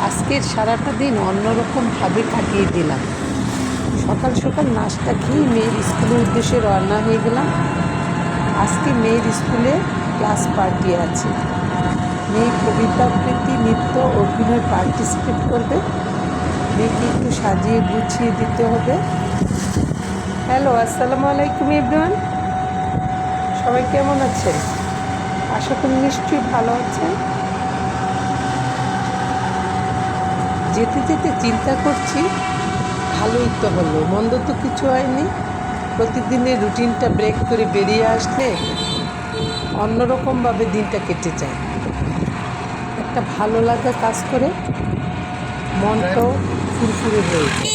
আজকের সারাটা দিন অন্যরকমভাবে কাটিয়ে দিলাম। সকাল সকাল নাস্তা খেয়ে মেয়ের স্কুলের উদ্দেশ্যে রওনা হয়ে গেলাম। আজকে মেয়ের স্কুলে ক্লাস পার্টি আছে। মেয়ে কবিতা আবৃত্তি, নৃত্য, অভিনয় পার্টিসিপেট করবে। মেয়েকে একটু সাজিয়ে গুছিয়ে দিতে হবে। হ্যালো, আসসালামু আলাইকুম এভরিওয়ান। সবাই কেমন আছেন? আশা করি নিশ্চয়ই ভালো আছেন। যেতে যেতে চিন্তা করছি, ভালোই তো হলো, মন্দ তো কিছু হয়নি। প্রতিদিনের রুটিনটা ব্রেক করে বেরিয়ে আসলে অন্যরকমভাবে দিনটা কেটে যায়। একটা ভালো লাগা কাজ করে, মনটাও ফুরফুরে হয়ে যায়।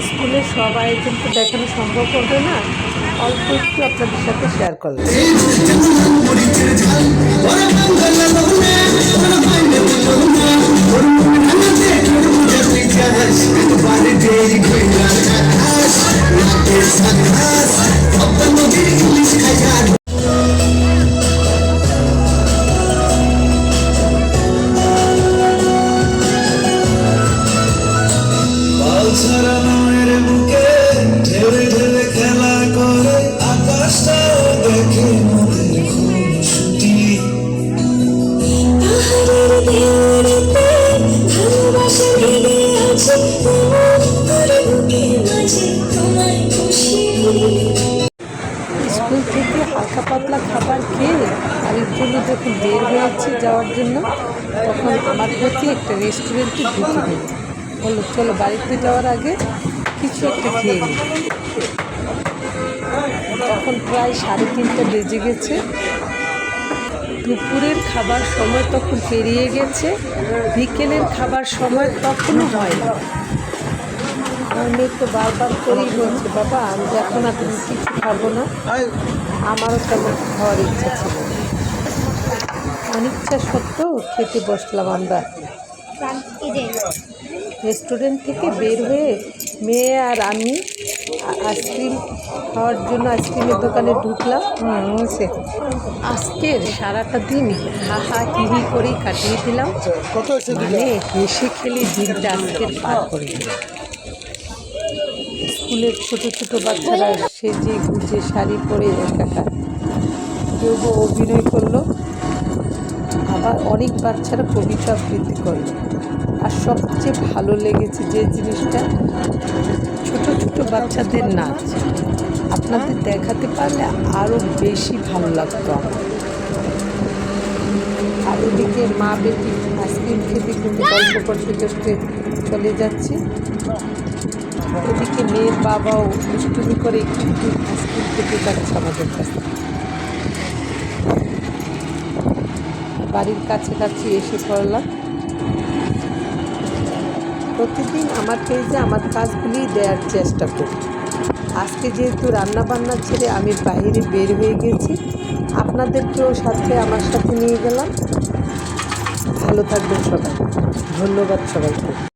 স্কুলের সব আয়োজন তো দেখানো সম্ভব হবে না, অল্প একটু আপনাদের সাথে শেয়ার করলাম। স্কুল থেকে হালকা পাতলা খাবার খেয়ে বাড়ির জন্য যখন বের হয়েছি যাওয়ার জন্য, তখন আমার প্রতি একটা রেস্টুরেন্টে ঢুকে দিল। বললো চলো বাড়িতে যাওয়ার আগে কিছু একটা খেয়ে নিই। তখন প্রায় 3:30 বেজে গেছে। দুপুরের খাবার সময় তখন পেরিয়ে গেছে, বিকেলের খাবার সময় তখনও হয়নি। আমার মেয়ে তো বারবার করেই বলছে, বাবা আমি এখন আর কিছু খাবো না। আমারও তেমন খাওয়ার ইচ্ছা ছিল না। অনিচ্ছা সত্ত্বেও খেতে বসলাম আমরা। রেস্টুরেন্ট থেকে বের হয়ে মেয়ে আর আমি আইসক্রিম খাওয়ার জন্য আইসক্রিমের দোকানে ঢুকলাম। আজকের সারাটা দিন হা হিহি করেই কাটিয়ে দিলাম। মানে হেসে খেলে দিনটা আজকের পার করে দিলাম। স্কুলের ছোট ছোট বাচ্চারা সেজে গুজে শাড়ি পরে একাকার, কেউ অভিনয় করলো, আবার অনেক বাচ্চারা কবিতা আবৃত্তি করলো। আর সবচেয়ে ভালো লেগেছে যে জিনিসটা, ছোট ছোট বাচ্চাদের নাচ। আপনাদের দেখাতে পারলে আরও বেশি ভালো লাগতো আমার। আর এদিকে মা বেটি আইসক্রিম খেতে খেতে গল্প করতে করতে চলে যাচ্ছে। এদিকে মেয়ের বাবাও দুষ্টুমি করে একটু আইসক্রিম খেতে যাচ্ছে আমাদের কাছে। বাড়ির কাছাকাছি এসে পড়লাম। প্রতিদিন আমার পেজে আমার কাজগুলি দেওয়ার চেষ্টা করি। আজকে যেহেতু রান্নাবান্না ছেড়ে আমি বাইরে বের হয়ে গেছি, আপনাদেরকেও সাথে আমার সাথে নিয়ে গেলাম। ভালো থাকবেন সবাই, ধন্যবাদ সবাইকে।